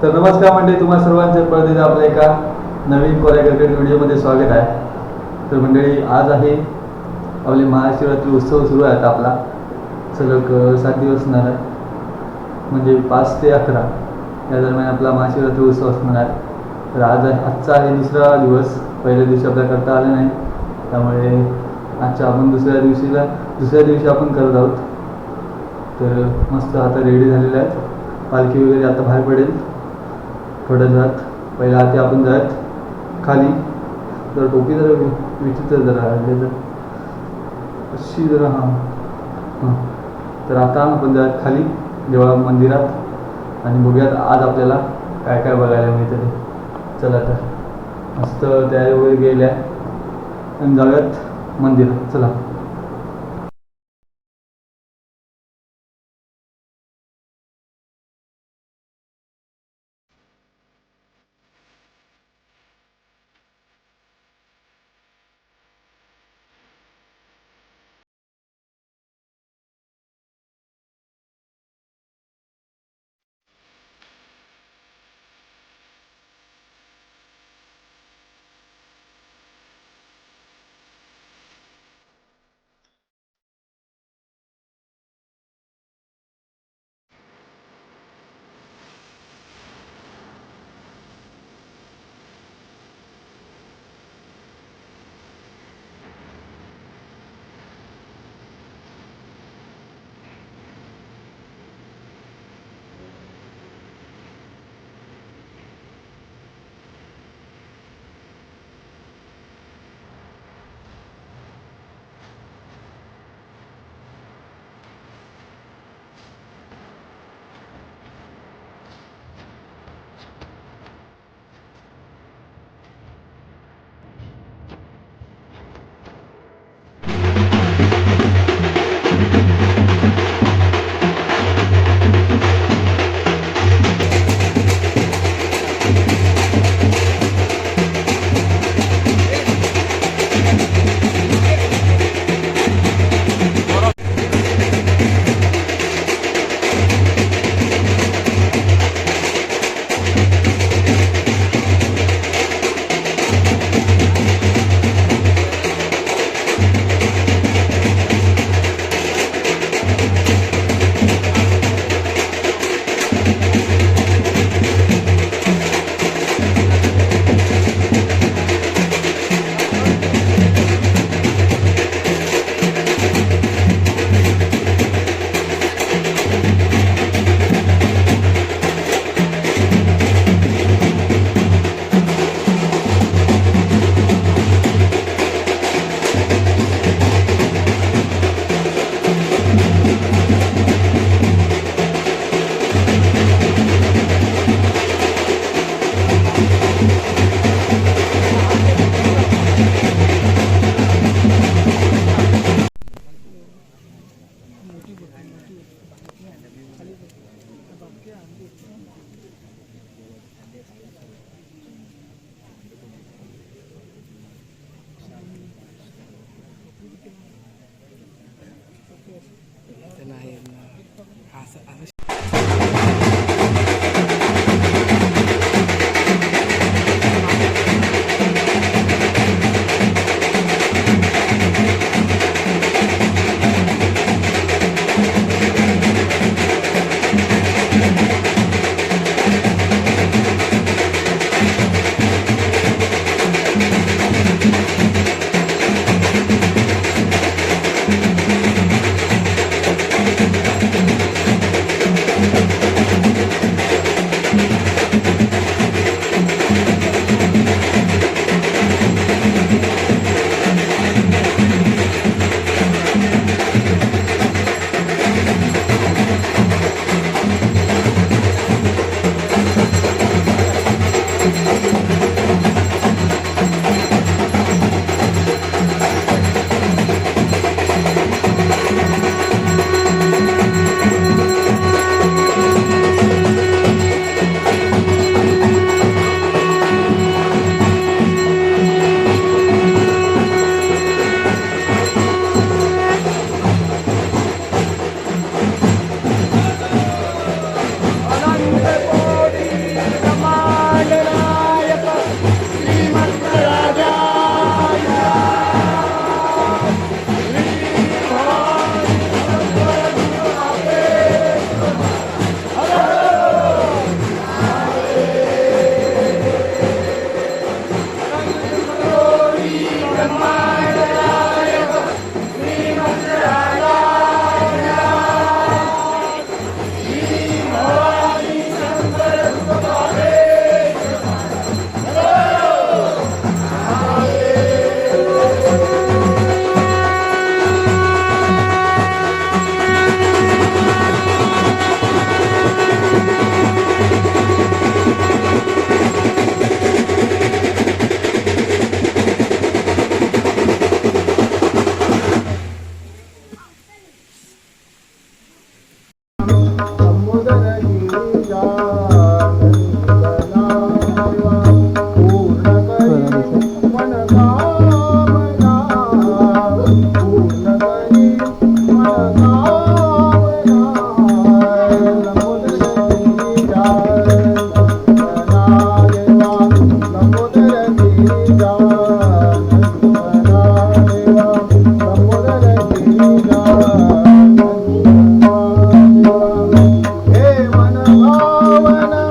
तर नमस्कार मंडळी, तुम्हा सर्वांचे परत आपल्या एका नवीन कोरिओग्राफी व्हिडिओमध्ये स्वागत आहे. तर मंडळी, आज आहे आपले महाशिवरात्री उत्सव सुरू आहे. आपला सलग 7 दिवस असणार आहे, म्हणजे 5 ते 11 या दरम्यान आपला महाशिवरात्री उत्सव असणार आहे. तर आजचा आहे दुसरा दिवस. पहिल्या दिवशी आपल्याला करता आलं नाही, त्यामुळे आजच्या आपण दुसऱ्या दिवशी आपण करत आहोत. तर मस्त आता रेडी झालेले आहेत. पालखी वगैरे आता बाहेर पडेल थोड्या वेळात. पहिला आधी आपण जात खाली. जर टोपी जरा विचित्र जरा तर अशी जरा हां. तर आता आपण जात खाली देवळा मंदिरात आणि बघूयात आज आपल्याला काय काय बघायला मिळतं ते. चला तर मस्त तयारी वगैरे गेल्या आणि जाऊयात मंदिरात. चला.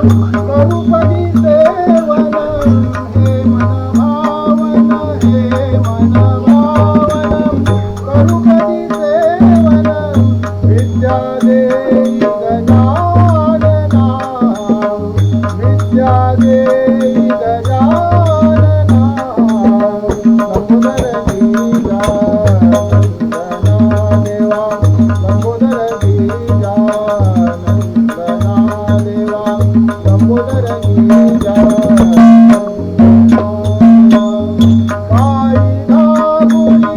करुपदी सेवन हे मन भावन हे मन भावन करुपदी सेवन विद्या देई गजानना विद्या देई गजानना लंबोदर लीला नंदना देवा लंबोदर लीला नंदना देवा लंबोदर लीला पायी धावुनी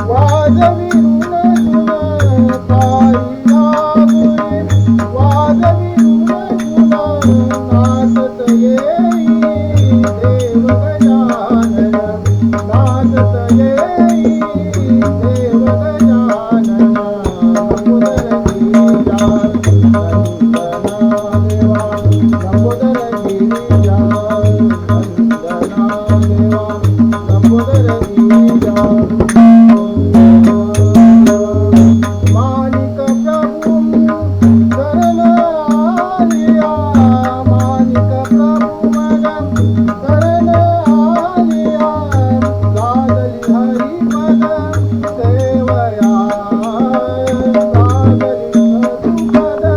वाजवी ऋण पायी धावुनी वाजवी ऋण नाचत येई देव गजानन नाचत येई देव गजानन लंबोदर लीला नंदना देवा लंबोदर लीला नंदना देवा लंबोदर लीला मानिक प्रभु शरण आलिया मानिक प्रभु मगन शरण आलिया गादली हरि पद सेवया गादली हरि पद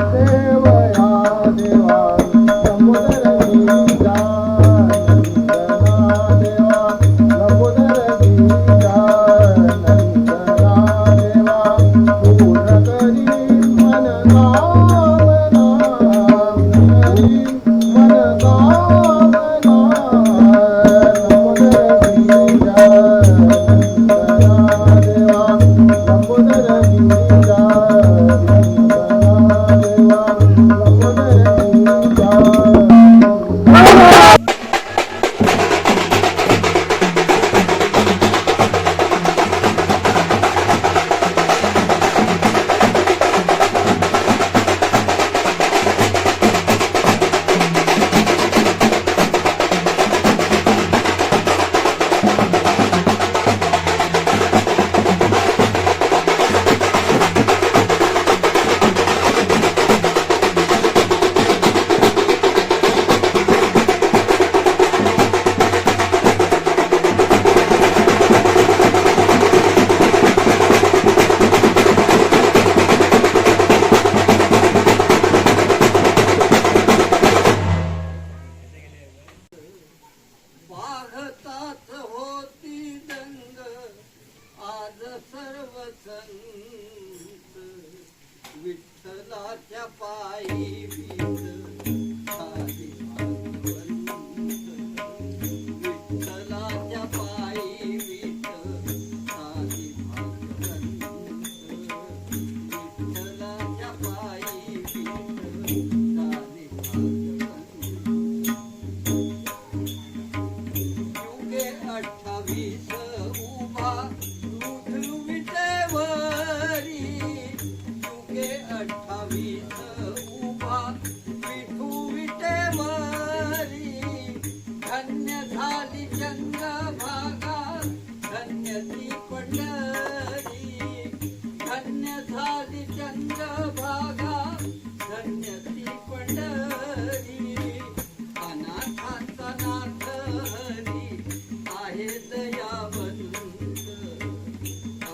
सेवया देवा लंबोदर लीला नंदना देवा लंबोदर लीला नंदना देवा पूर्ण करी मन कामना करी मन कामना लंबोदर लीला नंदना देवा लंबोदर लीला नंदना देवा लंबोदर लीला वाहतात होती दंग आज सर्व संत विठ्ठलाच्या पायी वीत साधी भागवंत विठ्ठलाच्या पायी वीत साधी भागवंत विठ्ठलाच्या पायी वीत साधी भागवंत युगे 28 उभा दूध विटेवरी युगे 28 उभा विठू विटेवरी धन्य झाली चंद्रभागा धन्य ती पंढरी धन्य झाली चंद्रभागा धन्य ती पंढरी अनाथांचा नाथ हरी आहे दयावंत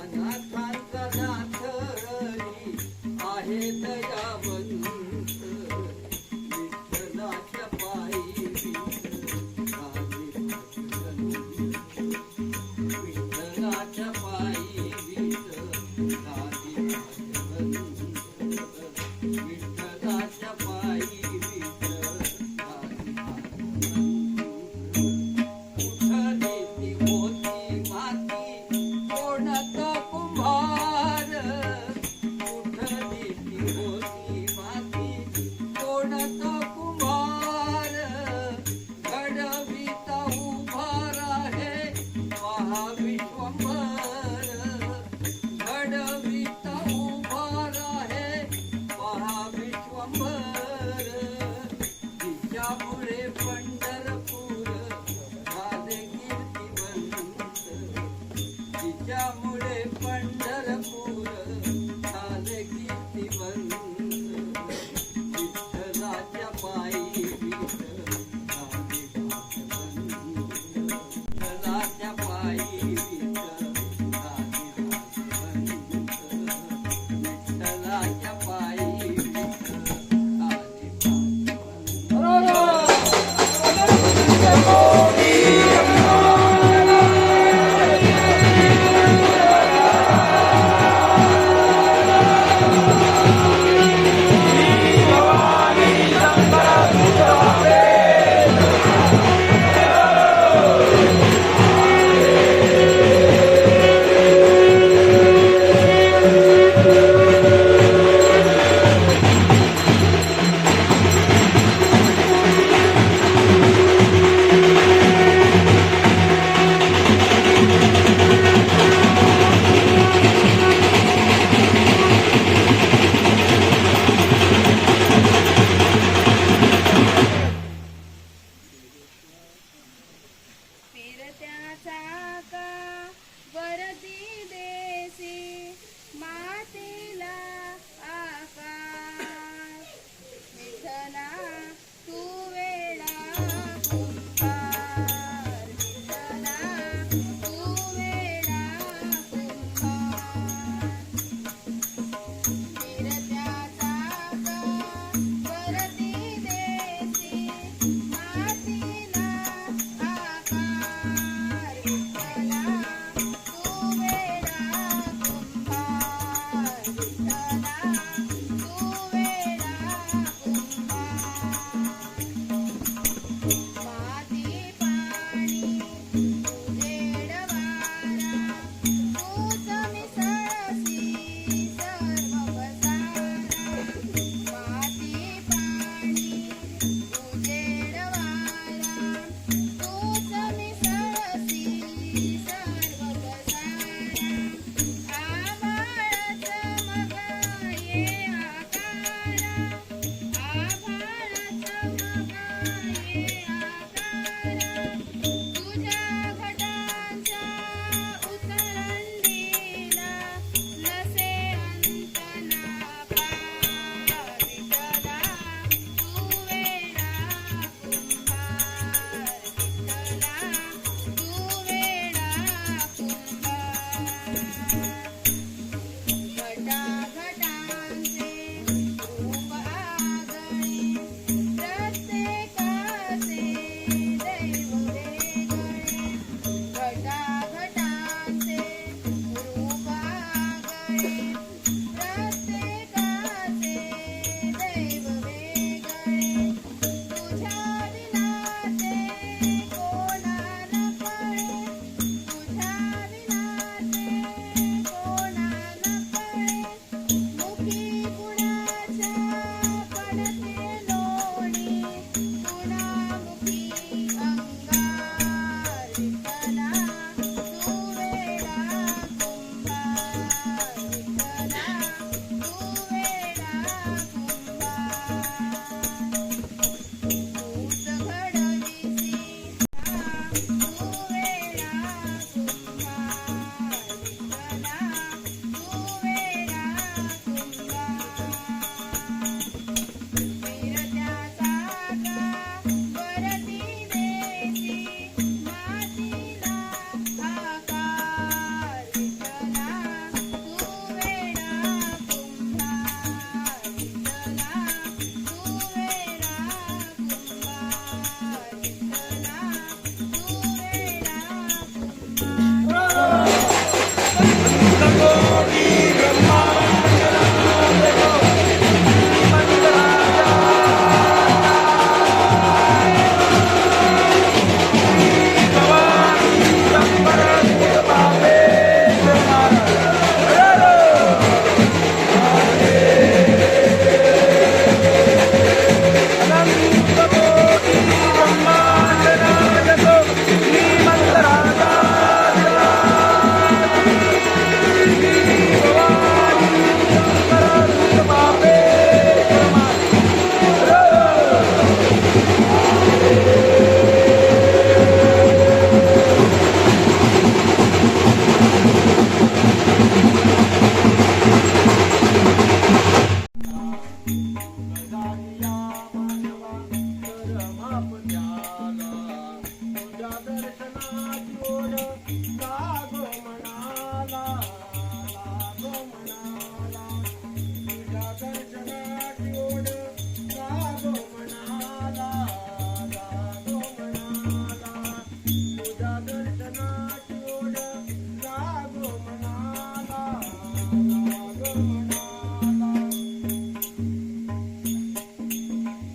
अनाथांचा नाथ हरी आहे दयावंत विठ्ठलाच्या पायी विठ्ठलाच्या पायी विठ्ठलाच्या पायी उठली होती माती कोणात कुंभार उठली होती माती कोणात कुंभार घडविता उभार आहे महाविश्वंभर घडविता उभार आहे महाविश्वंभर तिच्यामुळे पंढर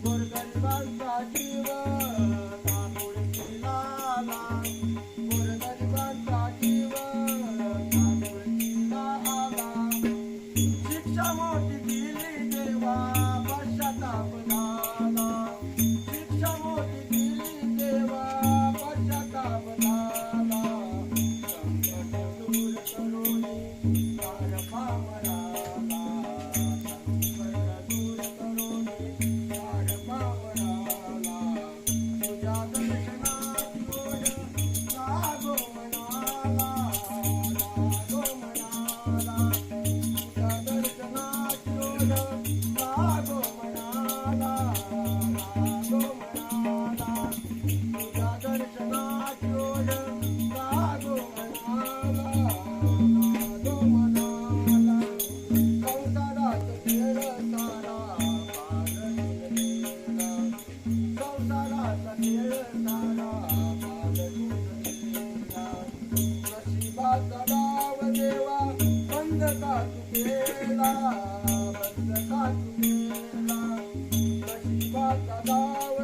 गोरगरिबांचा जीव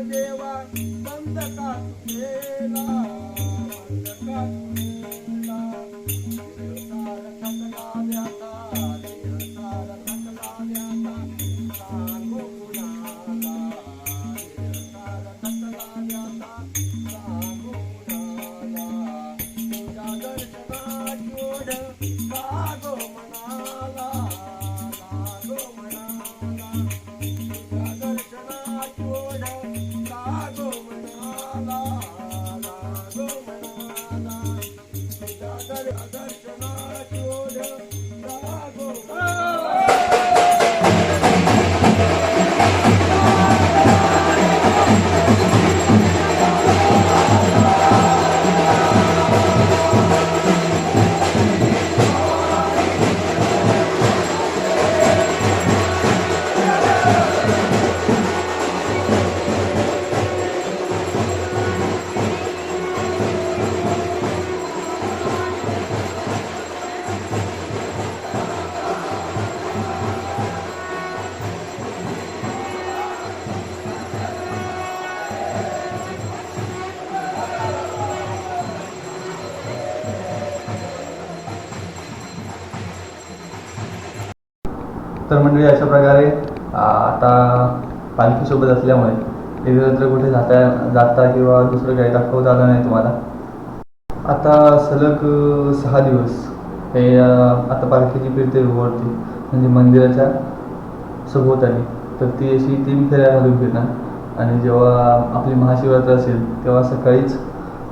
देवा बंद का तुझेला बंद का तुझेला सार थकला द्याता सार थकला द्याता सांगू कुणाला सार थकला द्याता सांगू कुणाला तुझ्या दर्शनाची ओढ लागो मनाला लागो मनाला तुझ्या दर्शनाची ओढ लागो मनाला लागो मनाला तुझ्या दर्शनाची ओढ लागो मनाला तर मंडळी अशा प्रकारे आता पालखीसोबत असल्यामुळे इतरत्र कुठे जाता किंवा दुसरं काही दाखवता आलं नाही तुम्हाला. आता सलग 6 दिवस हे आता पालखीची फिरते वरती म्हणजे मंदिराच्या सभोवताली. तर ती अशी 3 फेऱ्या घालून फिरणार आणि जेव्हा आपली महाशिवरात्र असेल तेव्हा सकाळीच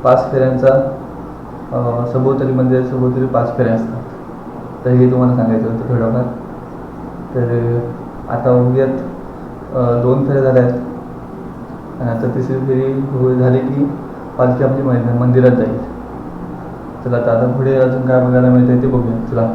5 फेऱ्यांचा सभोवताली मंदिराच्या सभोवताली 5 फेऱ्या असतात. तर हे तुम्हाला सांगायचं होतं थोडंफार. तर आता उद्यात 2 फेऱ्या झाल्या आहेत आणि आता 3री फेरी झाली की पालखी आपली मंदिरात जाईल. चला आता पुढे अजून काय बघायला मिळतं ते बघूया. चला.